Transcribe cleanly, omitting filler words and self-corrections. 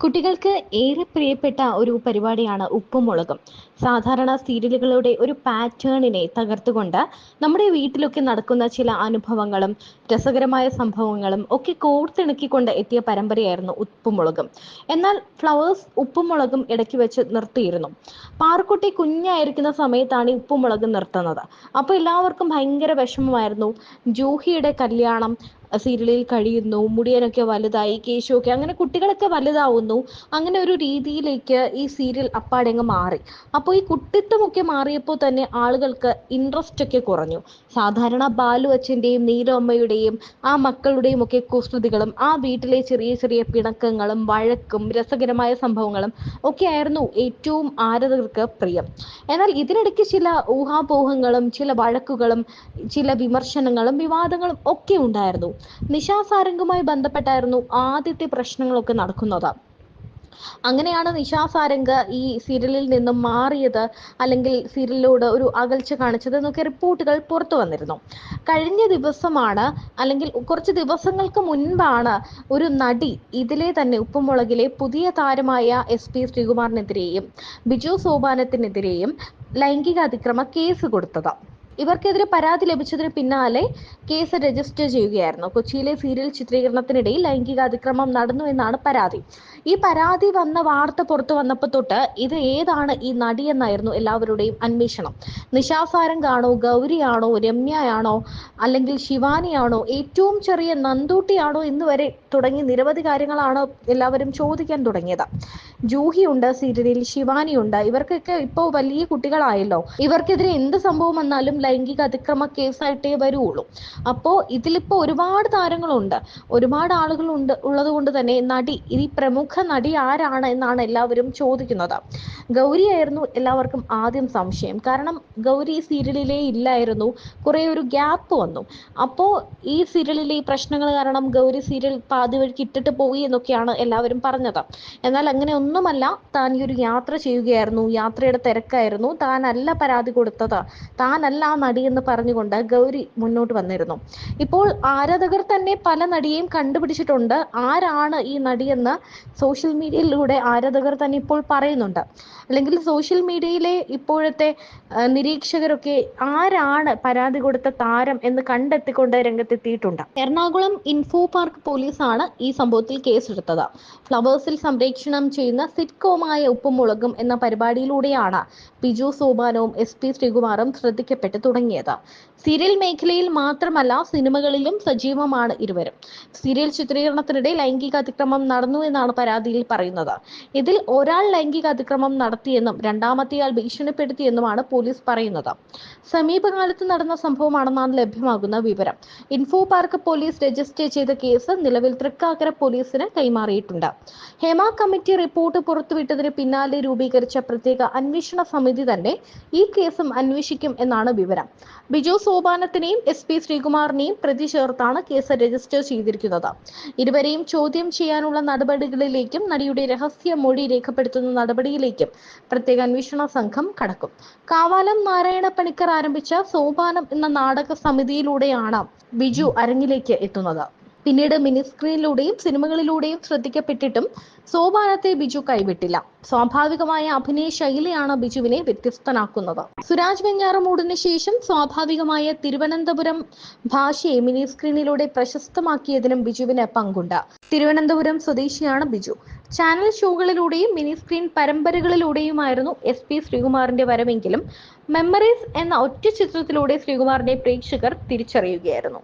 കുട്ടികൾക്ക് ഏറെ പ്രിയപ്പെട്ട ഒരു പരിപാടിയാണ് ഉപ്പും മുളകും. സാധാരണ സീരിയലുകളുടെ ഒരു പാറ്റേണിനെ തകർത്തുകൊണ്ട് നമ്മുടെ വീട്ടിലൊക്കെ നടക്കുന്ന ചില അനുഭവങ്ങളും രസകരമായ സംഭവങ്ങളും ഒക്കെ കോർത്തിണക്കിക്കൊണ്ട് എത്തിയ പരമ്പരയായിരുന്നു ഉപ്പും മുളകും. എന്നാൽ ഫ്ലവേഴ്സ് ഉപ്പും മുളകും ഇടയ്ക്ക് വെച്ച് നിർത്തിയിരുന്നു. പാറുക്കുട്ടി കുഞ്ഞായിരിക്കുന്ന സമയത്താണ് ഈ ഉപ്പും മുളകും നിർത്തുന്നത്. അപ്പോൾ എല്ലാവർക്കും ഭയങ്കര വിഷമമായിരുന്നു. ജൂഹിയുടെ കല്യാണം സീരിയലിൽ കഴിയുന്നു, മുടിയനൊക്കെ വലുതായി, കേശുവൊക്കെ അങ്ങനെ കുട്ടികളൊക്കെ വലുതാവുന്നു. അങ്ങനെ ഒരു രീതിയിലേക്ക് ഈ സീരിയൽ അപ്പാടെങ്ങ് മാറി. അപ്പോൾ ഈ കുട്ടിത്വമൊക്കെ മാറിയപ്പോൾ തന്നെ ആളുകൾക്ക് ഇൻട്രസ്റ്റ് ഒക്കെ കുറഞ്ഞു. സാധാരണ ബാലു അച്ഛൻ്റെയും നീലു അമ്മയുടെയും ആ മക്കളുടെയും ഒക്കെ കുസൃതികളും ആ വീട്ടിലെ ചെറിയ ചെറിയ പിണക്കങ്ങളും വഴക്കും രസകരമായ സംഭവങ്ങളും ഒക്കെ ആയിരുന്നു ഏറ്റവും ആരാധകർക്ക് പ്രിയം. എന്നാൽ ഇതിനിടയ്ക്ക് ചില ഊഹാപോഹങ്ങളും ചില വഴക്കുകളും ചില വിമർശനങ്ങളും വിവാദങ്ങളും ഒക്കെ ഉണ്ടായിരുന്നു. നിശാ സാരംഗുമായി ബന്ധപ്പെട്ടായിരുന്നു ആദ്യത്തെ പ്രശ്നങ്ങളൊക്കെ നടക്കുന്നത്. അങ്ങനെയാണ് നിശാ സാരംഗ് ഈ സീരിയലിൽ നിന്നും മാറിയത്, അല്ലെങ്കിൽ സീരിയലിനോട് ഒരു അകൽച്ച കാണിച്ചത് എന്നൊക്കെ റിപ്പോർട്ടുകൾ പുറത്തു വന്നിരുന്നു. കഴിഞ്ഞ ദിവസമാണ്, അല്ലെങ്കിൽ കുറച്ച് ദിവസങ്ങൾക്ക് മുൻപാണ്, ഒരു നടി ഇതിലെ തന്നെ ഉപ്പുമുളകിലെ പുതിയ താരമായ SP ശ്രീകുമാറിനെതിരെയും ബിജു സോപാനത്തിനെതിരെയും ലൈംഗിക അതിക്രമ കേസ് കൊടുത്തത്. ഇവർക്കെതിരെ പരാതി ലഭിച്ചതിന് പിന്നാലെ കേസ് രജിസ്റ്റർ ചെയ്യുകയായിരുന്നു. കൊച്ചിയിലെ സീരിയൽ ചിത്രീകരണത്തിനിടയിൽ ലൈംഗിക അതിക്രമം നടന്നു എന്നാണ് പരാതി. ഈ പരാതി വന്ന വാർത്ത പുറത്തു വന്നപ്പോൾ തൊട്ട് ഇത് ഏതാണ് ഈ നടി എന്നായിരുന്നു എല്ലാവരുടെയും അന്വേഷണം. നിശാ സാരംഗാണോ, ഗൗരിയാണോ, രമ്യയാണോ, അല്ലെങ്കിൽ ശിവാനിയാണോ, ഏറ്റവും ചെറിയ നന്ദൂട്ടിയാണോ എന്ന് വരെ തുടങ്ങി നിരവധി കാര്യങ്ങളാണ് എല്ലാവരും ചോദിക്കാൻ തുടങ്ങിയത്. ജൂഹിയുണ്ട് സീരിയലിൽ, ശിവാനിയുണ്ട്. ഇവർക്കൊക്കെ ഇപ്പോൾ വലിയ കുട്ടികളായല്ലോ. ഇവർക്കെതിരെ എന്ത് സംഭവം വന്നാലും ലൈംഗിക അതിക്രമ കേസായിട്ടേ വരുള്ളൂ. അപ്പോൾ ഇതിലിപ്പോൾ ഒരുപാട് താരങ്ങളുണ്ട്, ഒരുപാട് ആളുകളുണ്ട്. ഉള്ളത് കൊണ്ട് തന്നെ ഈ പ്രമുഖ നടി ആരാണ് എന്നാണ് എല്ലാവരും ചോദിക്കുന്നത്. ഗൗരിയായിരുന്നു എല്ലാവർക്കും ആദ്യം സംശയം. കാരണം ഗൗരി സീരിയലിലേ ഇല്ലായിരുന്നു, കുറേ ഒരു ഗ്യാപ്പ് വന്നു. അപ്പോൾ ഈ സീരിയലിലെ ഈ പ്രശ്നങ്ങൾ കാരണം ഗൗരി സീരിയൽ പാതി വഴിക്ക് ഇട്ടിട്ട് പോയി എന്നൊക്കെയാണ് എല്ലാവരും പറഞ്ഞത്. എന്നാൽ അങ്ങനെ ഒന്നുമല്ല. താൻ ഈ ഒരു യാത്ര ചെയ്യുകയായിരുന്നു, യാത്രയുടെ തിരക്കായിരുന്നു, താനല്ല പരാതി കൊടുത്തത്, താനല്ല ആ നടി എന്ന് പറഞ്ഞുകൊണ്ട് ഗൗരി മുന്നോട്ട് വന്നിരുന്നു. ഇപ്പോൾ ആരാധകർ തന്നെ പല നടിയെയും കണ്ടുപിടിച്ചിട്ടുണ്ട്. ആരാണ് ഈ നടിയെന്ന് സോഷ്യൽ മീഡിയയിലൂടെ ആരാധകർ തന്നെ ഇപ്പോൾ പറയുന്നുണ്ട്. അല്ലെങ്കിൽ സോഷ്യൽ മീഡിയയിലെ ഇപ്പോഴത്തെ നിരീക്ഷകരൊക്കെ ആരാണ് പരാതി കൊടുത്ത താരം എന്ന് കണ്ടെത്തിക്കൊണ്ട് രംഗത്തെത്തിയിട്ടുണ്ട്. എറണാകുളം ഇൻഫോ പാർക്ക് പോലീസാണ് ഈ സംഭവത്തിൽ കേസെടുത്തത്. ഫ്ലവേഴ്സിൽ സംപ്രേക്ഷണം ചെയ്യുന്ന സിറ്റ്കോമായ ഉപ്പും മുളകും എന്ന പരിപാടിയിലൂടെയാണ് ബിജു സോപാനവും SP ശ്രീകുമാറും ശ്രദ്ധിക്കപ്പെട്ടു തുടങ്ങിയത്. സീരിയൽ മേഖലയിൽ മാത്രമല്ല, സിനിമകളിലും സജീവമാണ് ഇരുവരും. സീരിയൽ ചിത്രീകരണത്തിനിടെ ലൈംഗിക അതിക്രമം നടന്നു എന്നാണ് പരാതിയിൽ പറയുന്നത്. ഇതിൽ ഒരാൾ ലൈംഗിക അതിക്രമം നടത്തിയെന്നും രണ്ടാമത്തെയാൾ ഭീഷണിപ്പെടുത്തിയെന്നുമാണ് പോലീസ് പറയുന്നത്. സമീപകാലത്ത് നടന്ന സംഭവമാണെന്നാണ് ലഭ്യമാകുന്ന വിവരം. ഇൻഫോ പാർക്ക് പോലീസ് രജിസ്റ്റർ ചെയ്ത കേസ് നിലവിൽ തൃക്കാക്കര പോലീസിന് കൈമാറിയിട്ടുണ്ട്. ഹേമ കമ്മിറ്റി റിപ്പോർട്ട് പുറത്തുവിട്ടതിന് പിന്നാലെ രൂപീകരിച്ച പ്രത്യേക അന്വേഷണ സമിതി തന്നെ ഈ കേസും അന്വേഷിക്കും എന്നാണ് വിവരം. ബിജു സോപാനത്തിനെയും SP ശ്രീകുമാറിനെയും പ്രതി ചേർത്താണ് കേസ് രജിസ്റ്റർ ചെയ്തിരിക്കുന്നത്. ഇരുവരെയും ചോദ്യം ചെയ്യാനുള്ള നടപടികളിലേക്കും നടിയുടെ രഹസ്യ മൊഴി രേഖപ്പെടുത്തുന്ന നടപടിയിലേക്കും പ്രത്യേക അന്വേഷണ സംഘം കടക്കും. കാവാലം നാരായണ പണിക്കർ ആരംഭിച്ച സോപാനം എന്ന നാടക സമിതിയിലൂടെയാണ് ബിജു അരങ്ങിലേക്ക് എത്തുന്നത്. പിന്നീട് മിനി സ്ക്രീനിലൂടെയും സിനിമകളിലൂടെയും ശ്രദ്ധിക്കപ്പെട്ടിട്ടും സോപാനത്തെ ബിജു കൈവിട്ടില്ല. സ്വാഭാവികമായ അഭിനയ ശൈലിയാണ് ബിജുവിനെ വ്യത്യസ്തനാക്കുന്നത്. സുരാജ് വെഞ്ഞാറമൂടിന് ശേഷം സ്വാഭാവികമായ തിരുവനന്തപുരം ഭാഷയെ മിനി സ്ക്രീനിലൂടെ പ്രശസ്തമാക്കിയതിനും ബിജുവിന് പങ്കുണ്ട്. തിരുവനന്തപുരം സ്വദേശിയാണ് ബിജു. ചാനൽ ഷോകളിലൂടെയും മിനി സ്ക്രീൻ പരമ്പരകളിലൂടെയുമായിരുന്നു SP ശ്രീകുമാറിന്റെ വരവെങ്കിലും മെമ്മറീസ് എന്ന ഒറ്റ ചിത്രത്തിലൂടെ ശ്രീകുമാറിനെ പ്രേക്ഷകർ തിരിച്ചറിയുകയായിരുന്നു.